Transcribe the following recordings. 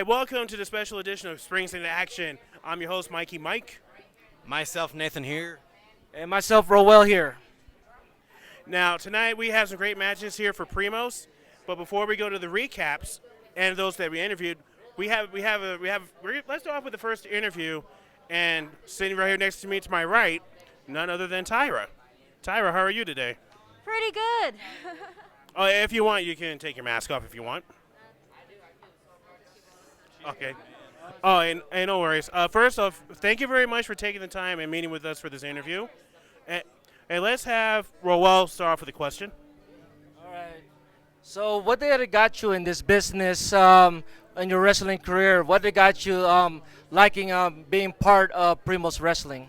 welcome to the special edition of Springs into Action. I'm your host, Mikey Mike. Myself, Nathan here. And myself, Rowell here. Now, tonight we have some great matches here for Primos, but before we go to the recaps and those that we interviewed, let's start off with the first interview, and sitting right here next to me to my right, none other than Tyra. Tyra, how are you today? Pretty good. Oh, if you want, you can take your mask off if you want. Okay. Oh, and no worries. First off, thank you very much for taking the time and meeting with us for this interview. And let's have Rowell start off with a question. All right. So what did got you in this business in your wrestling career? What did got you liking being part of Primos Wrestling?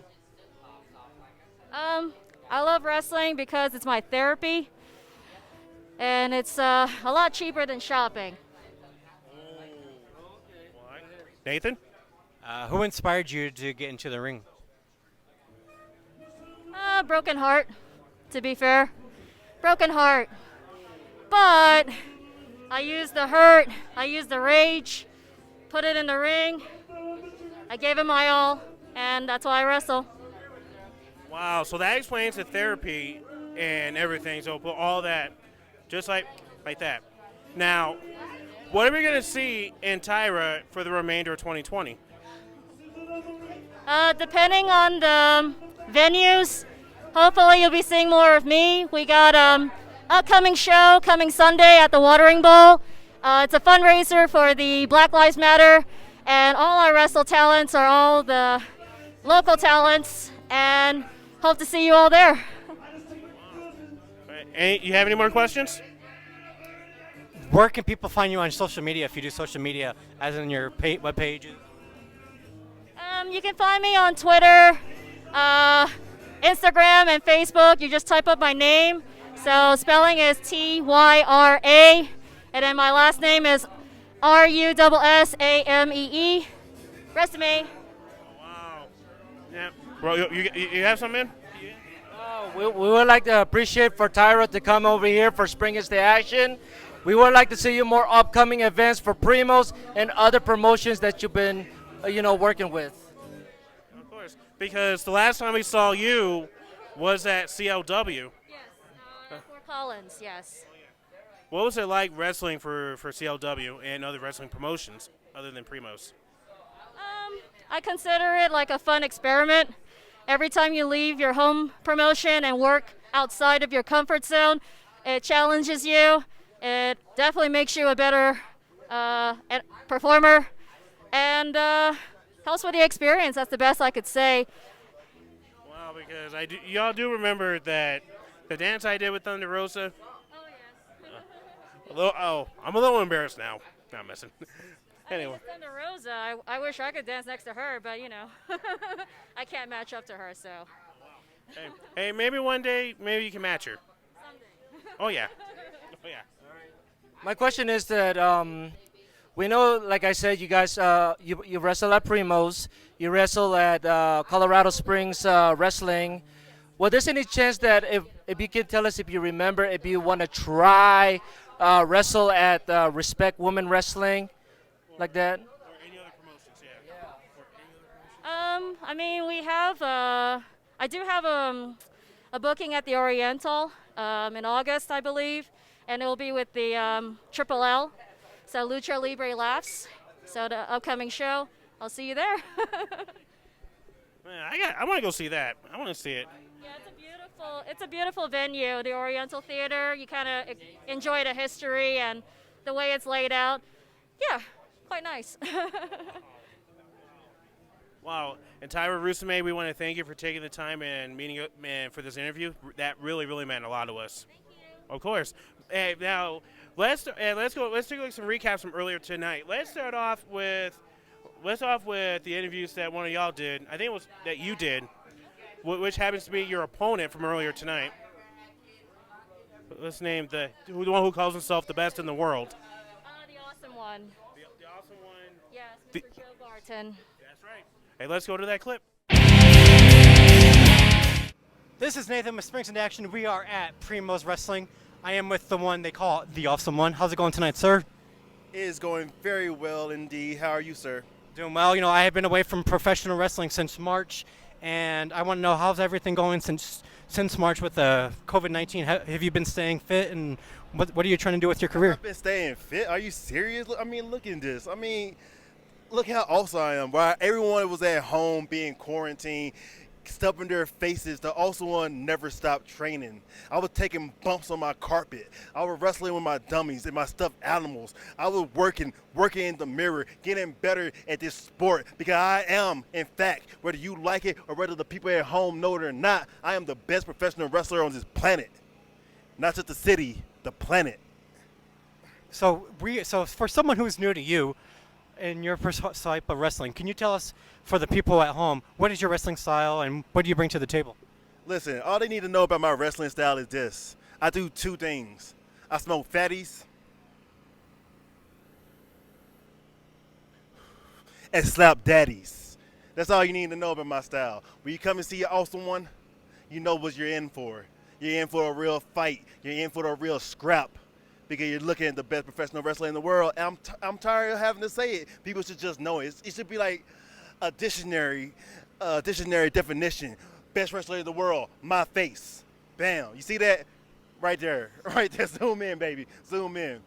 I love wrestling because it's my therapy, and it's a lot cheaper than shopping. Nathan? Who inspired you to get into the ring? Broken heart, to be fair. Broken heart. But I used the hurt, I used the rage, put it in the ring. I gave it my all, and that's why I wrestle. Wow, so that explains the therapy and everything. So put all that, just like that. Now, what are we going to see in Tyra for the remainder of 2020? Depending on the venues, hopefully you'll be seeing more of me. We got upcoming show coming Sunday at the Watering Bowl. It's a fundraiser for the Black Lives Matter, and all our wrestle talents are all the local talents, and hope to see you all there. You have any more questions? Where can people find you on social media if you do social media, as in your web pages? You can find me on Twitter, Instagram, and Facebook. You just type up my name. So spelling is Tyra, and then my last name is Russamee. Resume. Wow. Yeah. Bro, you have something? We would like to appreciate for Tyra to come over here for Spring is the Action. We would like to see you more upcoming events for Primos and other promotions that you've been, working with. Of course, because the last time we saw you was at CLW. Yes, Fort Collins, yes. What was it like wrestling for CLW and other wrestling promotions other than Primos? I consider it like a fun experiment. Every time you leave your home promotion and work outside of your comfort zone, it challenges you. It definitely makes you a better performer, and helps with the experience. That's the best I could say. Wow, because y'all do remember that the dance I did with Thunder Rosa? Oh, yes. I'm a little embarrassed now. No, I'm messing. Anyway. Thunder Rosa, I wish I could dance next to her, but I can't match up to her, so. Hey, maybe one day, maybe you can match her. Someday. Oh, yeah. Oh, yeah. My question is that we know, like I said, you guys, you wrestle at Primos, you wrestle at Colorado Springs Wrestling. Well, there's any chance that if you can tell us if you remember, if you want to try wrestle at Respect Women Wrestling, like that? Or any other promotions, yeah. We have, I do have a booking at the Oriental in August, I believe. And it will be with the Triple L, so Lucha Libre Laughs. So the upcoming show, I'll see you there. Man, I want to go see that. I want to see it. Yeah, it's a beautiful venue, the Oriental Theater. You kind of enjoy the history and the way it's laid out. Yeah, quite nice. Wow. And Tyra Russamee, we want to thank you for taking the time and meeting for this interview. That really, really meant a lot to us. Thank you. Of course. Now let's take a look at some recaps from earlier tonight. Let's start off with the interviews that one of y'all did. I think it was that you did, which happens to be your opponent from earlier tonight. Let's name the one who calls himself the best in the world. The awesome one. The awesome one. Yes, Mr. Joe Barton. That's right. Hey, let's go to that clip. This is Nathan with Springs into Action. We are at Primos Wrestling. I am with the one they call the awesome one. How's it going tonight, sir? It is going very well indeed. How are you, sir? Doing well. You know, I have been away from professional wrestling since March, and I want to know how's everything going since March with COVID-19. Have you been staying fit, and what are you trying to do with your career? I've been staying fit. Are you serious? I mean, look at this. I mean, look how awesome I am. Right? Everyone was at home being quarantined, stuffing their faces. The awesome one never stopped training. I was taking bumps on my carpet. I was wrestling with my dummies and my stuffed animals. I was working in the mirror, getting better at this sport because I am, in fact, whether you like it or whether the people at home know it or not, I am the best professional wrestler on this planet. Not just the city, the planet. So for someone who's new to you and your type of wrestling, can you tell us, for the people at home, what is your wrestling style and what do you bring to the table? Listen, all they need to know about my wrestling style is this. I do two things. I smoke fatties and slap daddies. That's all you need to know about my style. When you come and see an awesome one, you know what you're in for. You're in for a real fight. You're in for a real scrap because you're looking at the best professional wrestler in the world. And I'm tired of having to say it. People should just know it. It should be like a dictionary definition. Best wrestler in the world, my face. Bam. You see that? Right there. Right there. Zoom in, baby. Zoom in.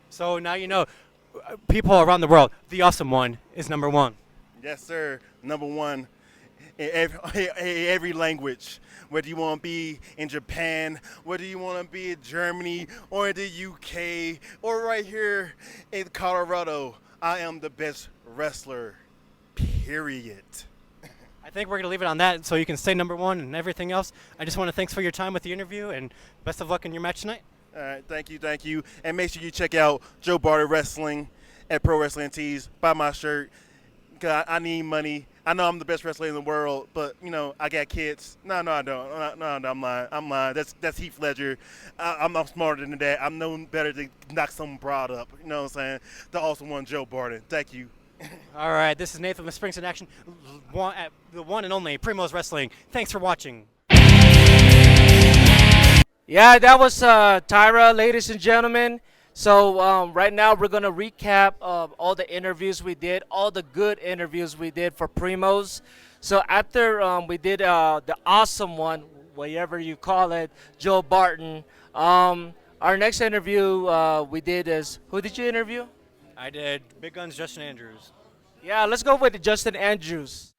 So now you know, people around the world, the awesome one is number one. Yes, sir. Number one in every language. Whether you want to be in Japan, whether you want to be in Germany or in the UK or right here in Colorado, I am the best wrestler, period. I think we're going to leave it on that so you can stay number one and everything else. I just want to thanks for your time with the interview and best of luck in your match tonight. All right, thank you. And make sure you check out Joe Barter Wrestling at Pro Wrestling Tees. Buy my shirt. I need money. I know I'm the best wrestler in the world, but, you know, I got kids. No, I don't. No, I'm lying. That's Heath Ledger. I'm not smarter than that. I'm known better to knock some broad up. You know what I'm saying? The awesome one, Joe Barton. Thank you. All right, this is Nathan with Springs in Action, the one and only Primos Wrestling. Thanks for watching. Yeah, that was Tyra, ladies and gentlemen. So right now we're going to recap all the interviews we did, all the good interviews we did for Primos. So after we did the awesome one, whatever you call it, Joe Barton, our next interview we did is, who did you interview? I did Big Guns Justin Andrews. Yeah, let's go with Justin Andrews.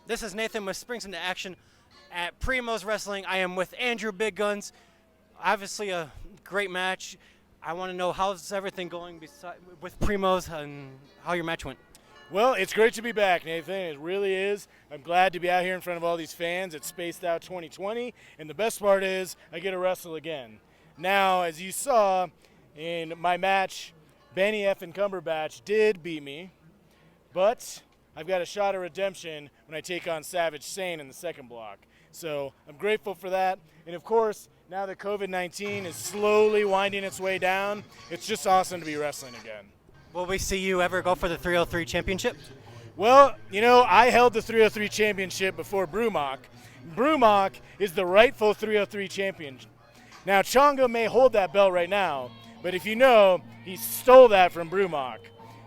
This is Nathan with Springs into Action at Primos Wrestling. I am with Andrew Big Guns. Obviously a great match. I want to know how's everything going with Primos and how your match went. Well, it's great to be back, Nathan. It really is. I'm glad to be out here in front of all these fans at Spaced Out 2020. And the best part is I get to wrestle again. Now, as you saw in my match, Benny F. and Cumberbatch did beat me. But I've got a shot of redemption when I take on Savage Sane in the second block. So I'm grateful for that. And, of course, now that COVID-19 is slowly winding its way down, it's just awesome to be wrestling again. Will we see you ever go for the 303 championship? Well, you know, I held the 303 championship before Brumock. Brumock is the rightful 303 champion. Now, Chonga may hold that belt right now, but if you know, he stole that from Brumock.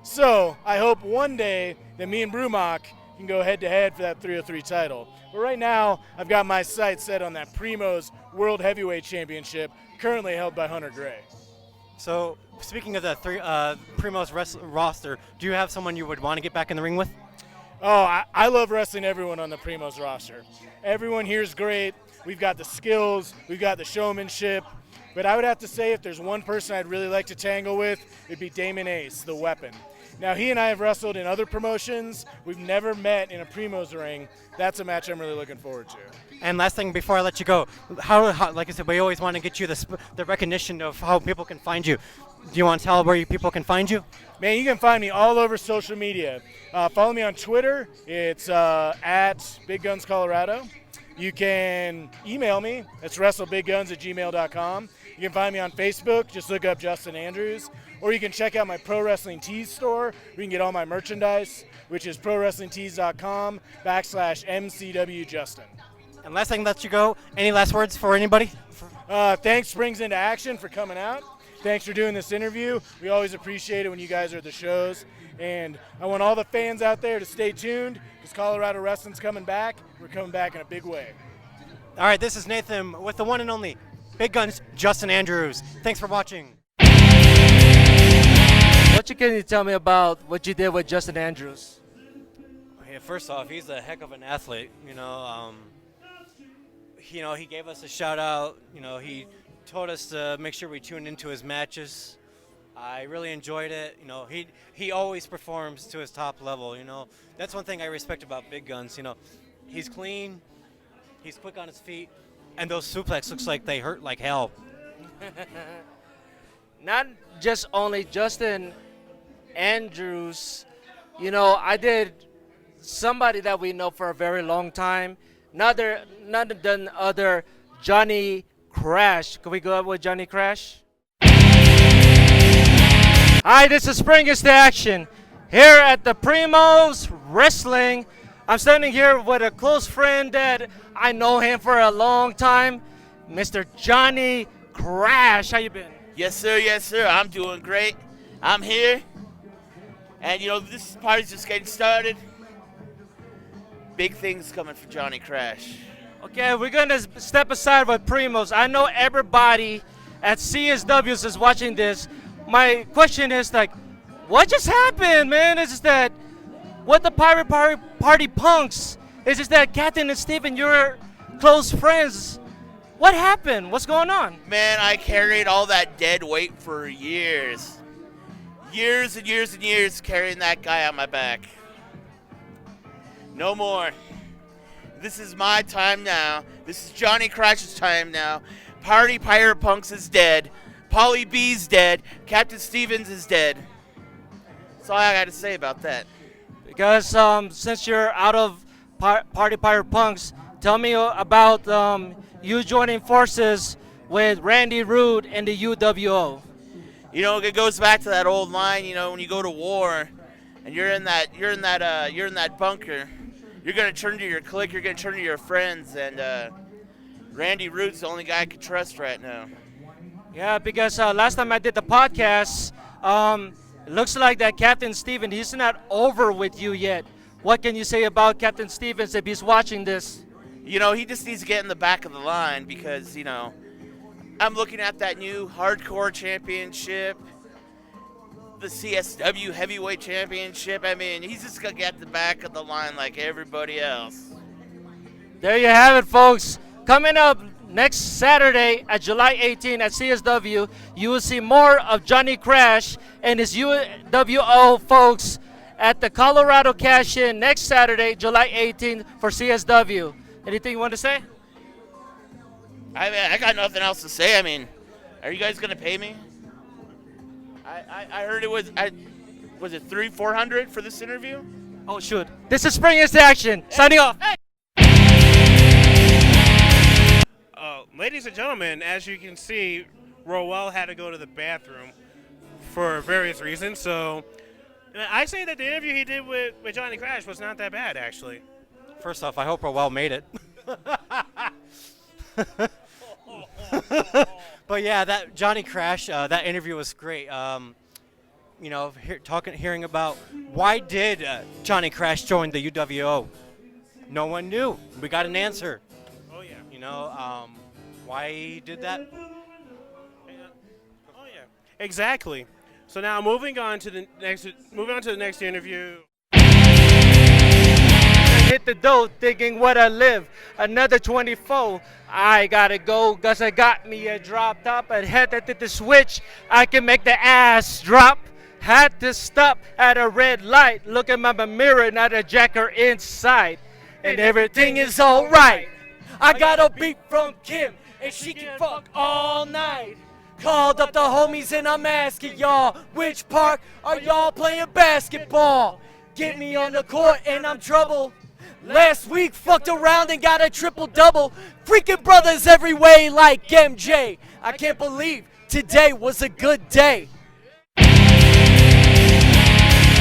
So I hope one day that me and Brumock can go head-to-head for that 303 title. But right now, I've got my sights set on that Primos World Heavyweight Championship, currently held by Hunter Gray. So, speaking of the Primos roster, do you have someone you would want to get back in the ring with? Oh, I love wrestling everyone on the Primos roster. Everyone here is great. We've got the skills. We've got the showmanship. But I would have to say if there's one person I'd really like to tangle with, it'd be Damon Ace, the Weapon. Now, he and I have wrestled in other promotions. We've never met in a Primos ring. That's a match I'm really looking forward to. And last thing before I let you go, how like I said, we always want to get you the recognition of how people can find you. Do you want to tell where people can find you? Man, you can find me all over social media. Follow me on Twitter. It's at Big Guns Colorado. You can email me. It's wrestlebigguns@gmail.com. You can find me on Facebook. Just look up Justin Andrews. Or you can check out my Pro Wrestling Tees store where you can get all my merchandise, which is prowrestlingtees.com/MCWJustin. And last thing, let you go. Any last words for anybody? Thanks, Springs Into Action, for coming out. Thanks for doing this interview. We always appreciate it when you guys are at the shows. And I want all the fans out there to stay tuned because Colorado Wrestling's coming back. We're coming back in a big way. All right, this is Nathan with the one and only Big Guns, Justin Andrews. Thanks for watching. What can you tell me about what you did with Justin Andrews? Yeah, first off, he's a heck of an athlete. He gave us a shout out. He told us to make sure we tune into his matches. I really enjoyed it. He always performs to his top level. That's one thing I respect about Big Guns. He's clean, he's quick on his feet, and those suplex looks like they hurt like hell. Not just only Justin Andrews, I did somebody that we know for a very long time, none other Johnny Crash. Can we go up with Johnny Crash? Hi, this is Spring Into Action here at the Primos Wrestling. I'm standing here with a close friend that I know him for a long time, Mr. Johnny Crash. How you been? Yes, sir. Yes, sir. I'm doing great. I'm here. And, this party's just getting started. Big things coming for Johnny Crash. Okay, we're going to step aside with Primos. I know everybody at CSWs is watching this. My question is, what just happened, man? Is just that what the Pirate Party punks? Is just that Captain and Steven, you're close friends. What happened? What's going on? Man, I carried all that dead weight for years. Years and years and years carrying that guy on my back. No more. This is my time now. This is Johnny Crash's time now. Party Pirate Punks is dead. Polly B's dead. Captain Stevens is dead. That's all I got to say about that. Because since you're out of Party Pirate Punks, tell me about you joining forces with Randy Rude and the UWO. It goes back to that old line. When you go to war, and you're in that bunker, you're gonna turn to your clique. You're gonna turn to your friends, and Randy Rude's the only guy I can trust right now. Yeah, because last time I did the podcast, it looks like that Captain Steven, he's not over with you yet. What can you say about Captain Stevens if he's watching this? He just needs to get in the back of the line because, I'm looking at that new hardcore championship, the CSW heavyweight championship. I mean, he's just going to get the back of the line like everybody else. There you have it, folks. Coming up next Saturday at July 18 at CSW, you will see more of Johnny Crash and his UWO folks at the Colorado Cash-In next Saturday, July 18th for CSW. Anything you want to say? I got nothing else to say. I mean, are you guys going to pay me? I heard it was it $300-400 for this interview? Oh, shoot. This is Spring Into Action. Signing off. Ladies and gentlemen, as you can see, Rowell had to go to the bathroom for various reasons. So I say that the interview he did with Johnny Crash was not that bad, actually. First off, I hope Rowell made it. But yeah, that Johnny Crash, that interview was great. Hearing about why did Johnny Crash join the UWO? No one knew. We got an answer. Oh yeah. Why he did that? Oh yeah. Exactly. So now moving on to the next interview. Hit the dough thinking what I live. Another 24. I gotta go cause I got me a drop top. I had to hit the switch. I can make the ass drop. Had to stop at a red light. Look at my mirror, not a jacker inside. And everything is alright. I got a beat from Kim and she can fuck all night. Called up the homies and I'm asking y'all, which park are y'all playing basketball? Get me on the court and I'm trouble. Last week fucked around and got a triple-double. Freaking brothers every way like MJ. I can't believe today was a good day. Oh,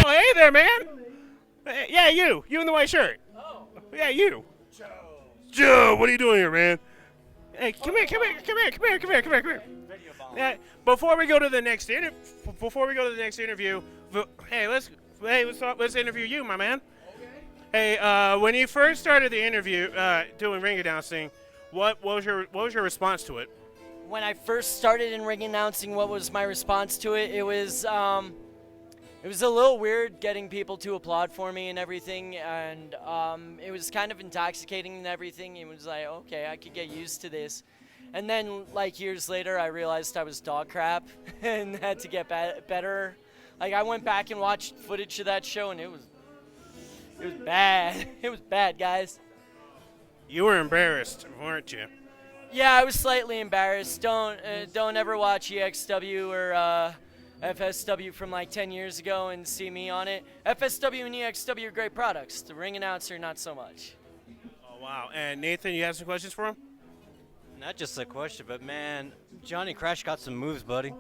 hey there, man. Yeah, you in the white shirt. Oh. Yeah, you. Joe, what are you doing here, man? Hey, come here. Yeah, before we go to the next interview, let's interview you, my man. Hey, when you first started the interview doing ring announcing, what was your response to it? When I first started in ring announcing, what was my response to it? It was a little weird getting people to applaud for me and everything, and it was kind of intoxicating and everything. It was like, okay, I could get used to this. And then, like, years later, I realized I was dog crap and had to get better. Like, I went back and watched footage of that show, and it was bad. It was bad, guys. You were embarrassed, weren't you? Yeah, I was slightly embarrassed. Don't ever watch EXW or FSW from like 10 years ago and see me on it. FSW and EXW are great products. The ring announcer, not so much. Oh, wow. And Nathan, you have some questions for him? Not just a question, but man, Johnny Crash got some moves, buddy.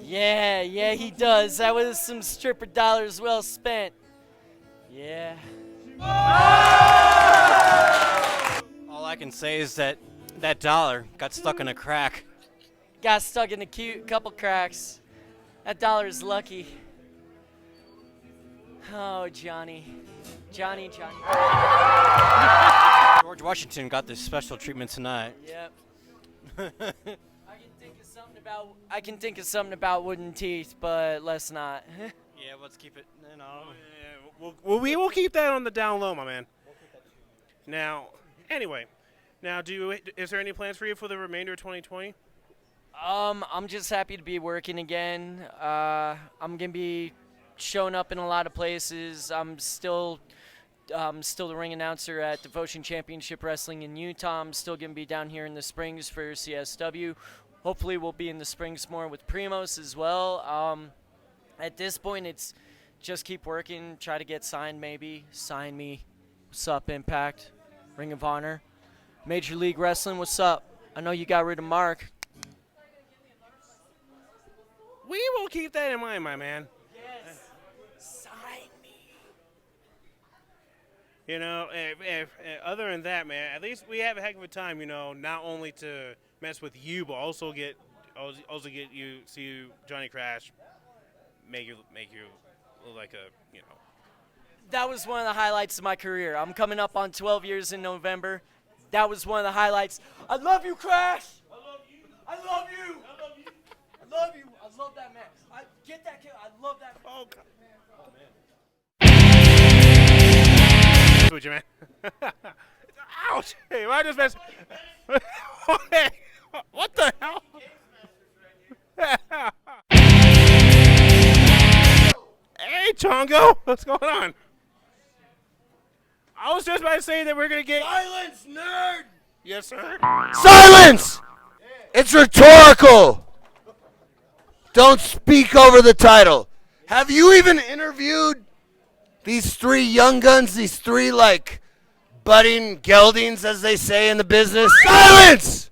Yeah, he does. That was some stripper dollars well spent. Yeah. All I can say is that dollar got stuck in a crack. Got stuck in a couple cracks. That dollar's lucky. Oh, Johnny. George Washington got this special treatment tonight. Yep. I can think of something about wooden teeth, but let's not. Yeah, let's keep it. We will keep that on the down low, my man. Now, anyway, is there any plans for you for the remainder of 2020? I'm just happy to be working again. I'm gonna be showing up in a lot of places. I'm still the ring announcer at Devotion Championship Wrestling in Utah. I'm still gonna be down here in the Springs for CSW. Hopefully, we'll be in the Springs more with Primos as well. At this point, it's just keep working, try to get signed maybe. Sign me. What's up, Impact? Ring of Honor. Major League Wrestling, what's up? I know you got rid of Mark. We will keep that in mind, my man. Yes. Sign me. You know, if other than that, man, at least we have a heck of a time, you know, not only to mess with you, but also get you, see you, Johnny Crash, make you look like a, you know. That was one of the highlights of my career. I'm coming up on 12 years in November. That was one of the highlights. I love you, Crash. I love you. I love you. I love you. I love you. I love that man. Get that kid. I love that. Oh, God. Oh, man. With you, man. Ouch. Hey, I just messed. Hey, what the hell? Hey, Chongo. What's going on? I was just about to say that we're going to get... Silence, nerd! Yes, sir. Silence! It's rhetorical. Don't speak over the title. Have you even interviewed these three young guns, these three, like, budding geldings, as they say in the business? Silence!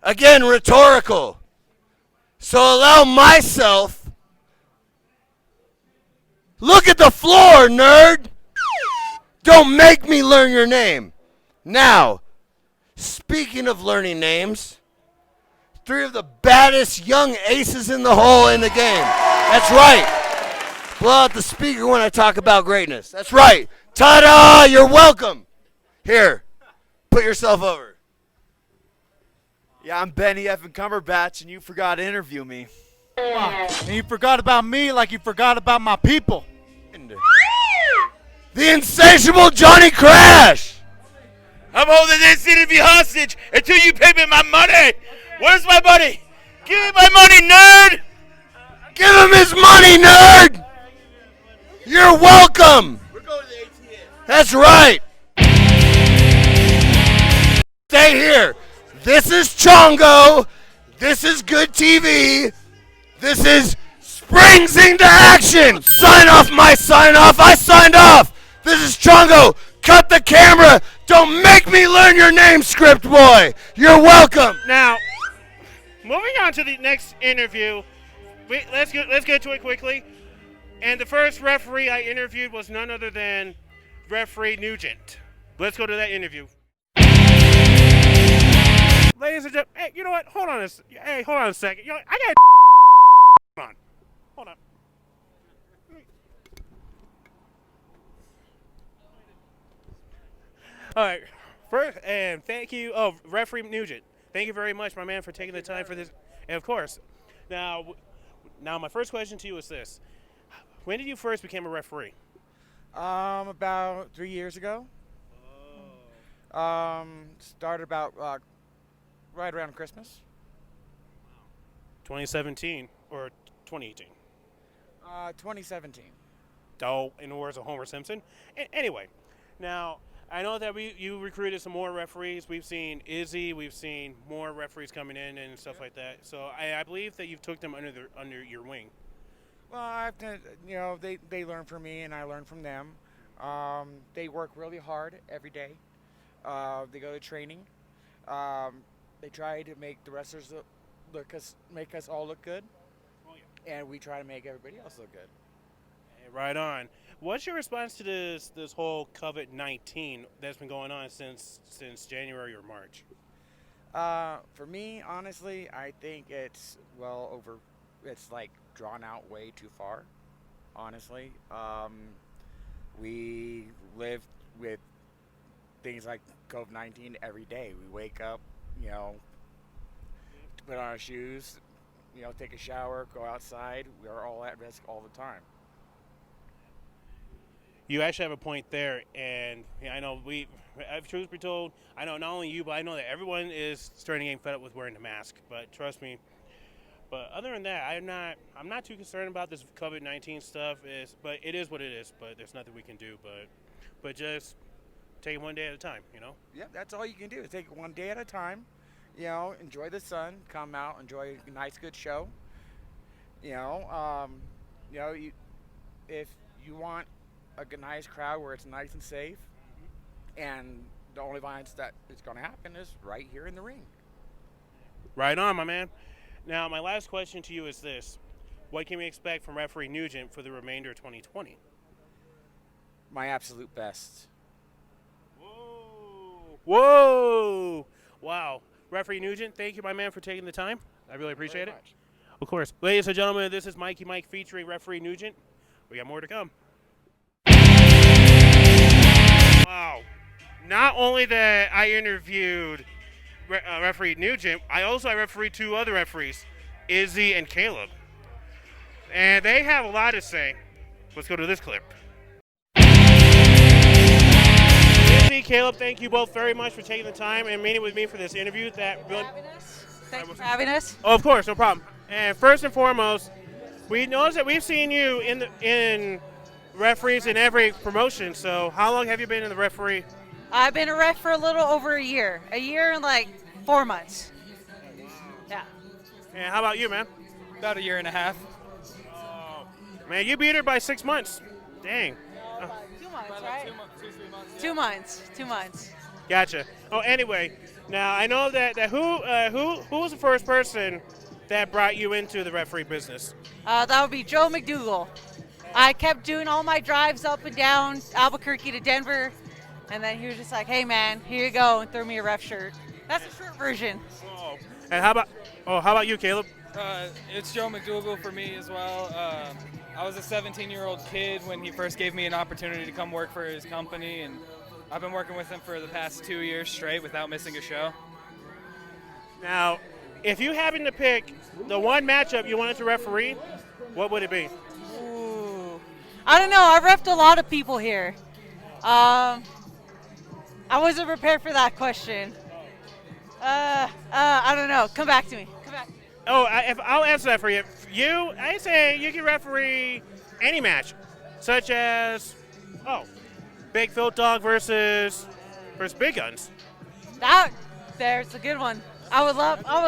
Again, rhetorical. So allow myself... Look at the floor, nerd! Don't make me learn your name. Now, speaking of learning names, three of the baddest young aces in the hole in the game. That's right. Blow out the speaker when I talk about greatness. That's right. Ta-da! You're welcome. Here, put yourself over. Yeah, I'm Benny Evan Cumberbatch, and you forgot to interview me. And you forgot about me like you forgot about my people. The insatiable Johnny Crash! I'm holding this interview hostage until you pay me my money. Where's my money? Give me my money, nerd! Give him his money, nerd! You're welcome! We're going to the ATM. That's right! Stay here. This is Chongo. This is good TV. This is Springs into Action! Sign off my sign off. I signed off! This is Chongo. Cut the camera. Don't make me learn your name, script boy. You're welcome. Now, moving on to the next interview. Let's get to it quickly. And the first referee I interviewed was none other than referee Nugent. Let's go to that interview. ladies and gentlemen, hey, you know what? Hold on hold on a second. You know, I got hold on. Hold on. All right. First, and thank you, referee Nugent. Thank you very much, my man, for taking the time for this. And of course, now my first question to you is this: when did you first become a referee? About 3 years ago. Started about right around Christmas. 2017 or 2018? 2017. Oh, in the words of Homer Simpson. Anyway, now I know that you recruited some more referees. We've seen Izzy. We've seen more referees coming in and stuff like that. So I believe that you've took them under your wing. Well, I've done, they learn from me and I learn from them. They work really hard every day. They go to training. They try to make the wrestlers make us all look good. Oh, yeah. And we try to make everybody else look good. Hey, right on. What's your response to this whole COVID-19 that's been going on since January or March? For me, honestly, I think it's it's like drawn out way too far, honestly. We live with things like COVID-19 every day. We wake up, put on our shoes, take a shower, go outside. We are all at risk all the time. You actually have a point there, and I know truth be told, I know not only you, but I know that everyone is starting to get fed up with wearing the mask. But trust me. But other than that, I'm not too concerned about this COVID-19 stuff. But it is what it is. But there's nothing we can do. But just take it one day at a time. Yeah, that's all you can do. Take it one day at a time. Enjoy the sun. Come out, enjoy a nice, good show. If you want a nice crowd where it's nice and safe, and the only violence that is going to happen is right here in the ring. Right on, my man. Now, my last question to you is this: what can we expect from referee Nugent for the remainder of 2020? My absolute best. Whoa! Wow. Referee Nugent, thank you, my man, for taking the time. I really appreciate it. Of course. Ladies and gentlemen, this is Mikey Mike featuring referee Nugent. We got more to come. Wow. Not only that I interviewed referee Nugent, I refereed two other referees, Izzy and Caleb. And they have a lot to say. Let's go to this clip. Izzy, Caleb, thank you both very much for taking the time and meeting with me for this interview. Thank you for having us. Oh, of course, no problem. And first and foremost, we noticed that we've seen you in referees in every promotion. So how long have you been in the referee? I've been a ref for a little over a year. A year and like 4 months. Yeah. And how about you, man? About a year and a half. Oh, man, you beat her by 6 months. Dang. 2 months, right? 2 months. 2 months. Gotcha. Oh, anyway, now I know that who was the first person that brought you into the referee business? That would be Joe McDougal. I kept doing all my drives up and down Albuquerque to Denver, and then he was just like, "Hey, man, here you go," and threw me a ref shirt. That's the short version. Oh. And how about you, Caleb? It's Joe McDougal for me as well. I was a 17-year-old kid when he first gave me an opportunity to come work for his company, and I've been working with him for the past 2 years straight without missing a show. Now, if you happen to pick the one matchup you wanted to referee, what would it be? Ooh. I don't know. I've reffed a lot of people here. I wasn't prepared for that question. I don't know. Come back to me. Oh, I'll answer that for you. I say you can referee any match, such as, Big Phil Dog versus Big Guns. There's a good one. I would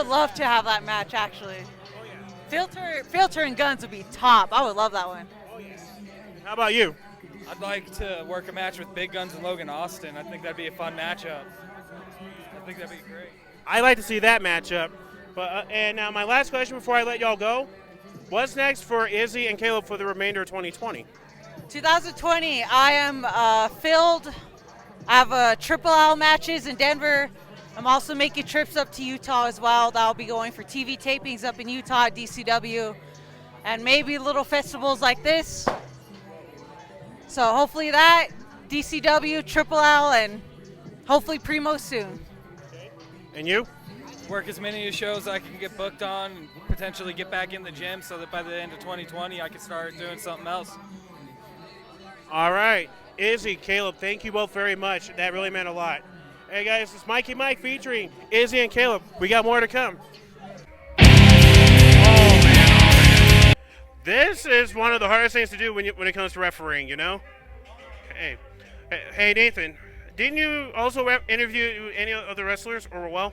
love to have that match actually. Oh yeah. Filter and Guns would be top. I would love that one. Oh yeah. How about you? I'd like to work a match with Big Guns and Logan Austin. I think that'd be a fun matchup. I think that'd be great. I'd like to see that matchup. But and now my last question before I let y'all go: what's next for Izzy and Caleb for the remainder of 2020? 2020, I am filled. I have triple L matches in Denver, I'm also making trips up to Utah as well. I'll be going for TV tapings up in Utah at DCW, and maybe little festivals like this. So hopefully that, DCW, Triple L, and hopefully Primo soon. And you? Work as many shows I can get booked on and potentially get back in the gym so that by the end of 2020 I can start doing something else. All right. Izzy, Caleb, thank you both very much. That really meant a lot. Hey, guys, it's Mikey Mike featuring Izzy and Caleb. We got more to come. Oh, man. This is one of the hardest things to do when it comes to refereeing, you know? Hey, Nathan, didn't you also interview any of the wrestlers, or well?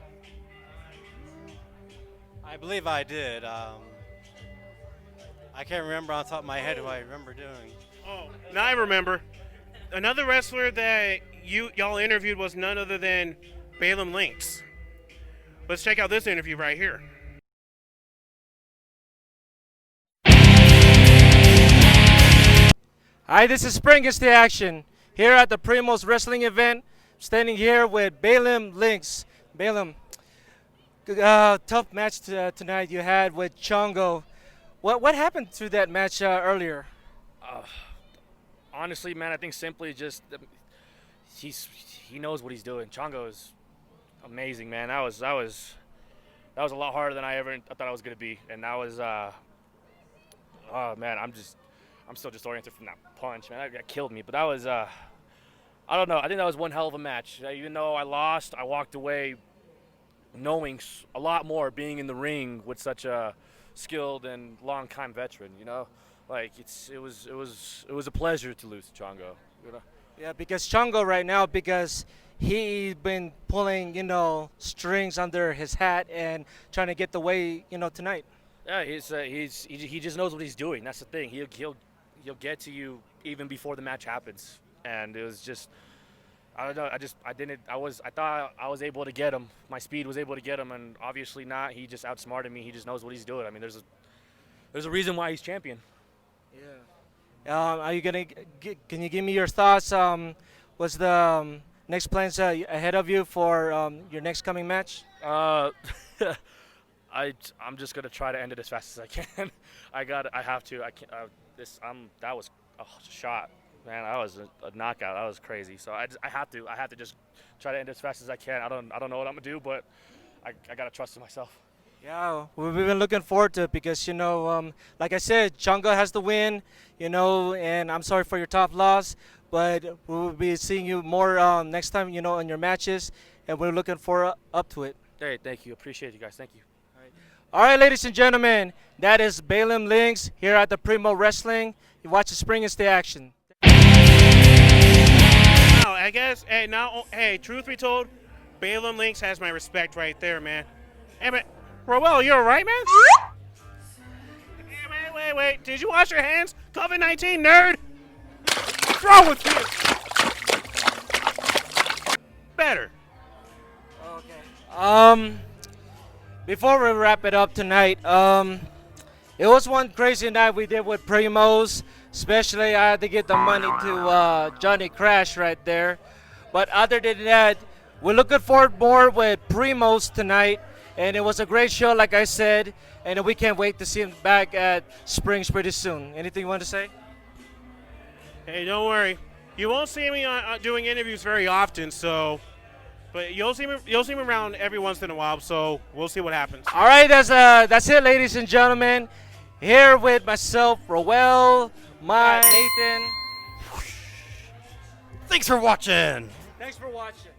I believe I did. I can't remember on top of my head who I remember doing. Oh, now I remember. Another wrestler that y'all interviewed was none other than Balaam Lynx. Let's check out this interview right here. Hi, this is Spring Gets the Action here at the Primos Wrestling event. Standing here with Balaam Lynx. Balaam, tough match tonight you had with Chongo. What happened to that match earlier? Honestly, man, I think simply just he knows what he's doing. Chongo is amazing, man. That was a lot harder than I thought I was gonna be, and that was oh man, I'm still disoriented from that punch, man. That killed me. But that was I don't know. I think that was one hell of a match. Even though I lost, I walked away knowing a lot more being in the ring with such a skilled and long-time veteran. You know, like it was a pleasure to lose to Chongo. You know. Yeah, because Chongo right now, because he's been pulling, strings under his hat and trying to get the way, tonight. Yeah, he just knows what he's doing. That's the thing. He'll get to you even before the match happens. And it was just, I don't know. I thought I was able to get him. My speed was able to get him, and obviously not. He just outsmarted me. He just knows what he's doing. I mean, there's a reason why he's champion. Are you can you give me your thoughts? What's the next plans ahead of you for your next coming match? I'm just gonna try to end it as fast as I can. I have to. I can't. That was a shot, man. That was a knockout. That was crazy. So I have to just try to end it as fast as I can. I don't know what I'm gonna do, but I gotta trust in myself. Yeah, we've been looking forward to it because, like I said, Chongo has the win, and I'm sorry for your tough loss, but we'll be seeing you more next time, in your matches, and we're looking up to it. Hey, thank you. Appreciate you guys. Thank you. All right, ladies and gentlemen, that is Balaam Lynx here at the Primo Wrestling. You watch the Spring Is the Action. Wow, I guess, truth be told, Balaam Lynx has my respect right there, man. Hey, man. Roel, you all right, man? Wait. Did you wash your hands? COVID-19, nerd! What's wrong with you? Better. Okay. Before we wrap it up tonight, it was one crazy night we did with Primos. Especially, I had to get the money to Johnny Crash right there. But other than that, we're looking forward more with Primos tonight. And it was a great show, like I said, and we can't wait to see him back at Springs pretty soon. Anything you want to say? Hey, don't worry. You won't see me doing interviews very often, but you'll see me around every once in a while. So we'll see what happens. All right, that's it, ladies and gentlemen. Here with myself, Roel, Nathan. Thanks for watching. Thanks for watching.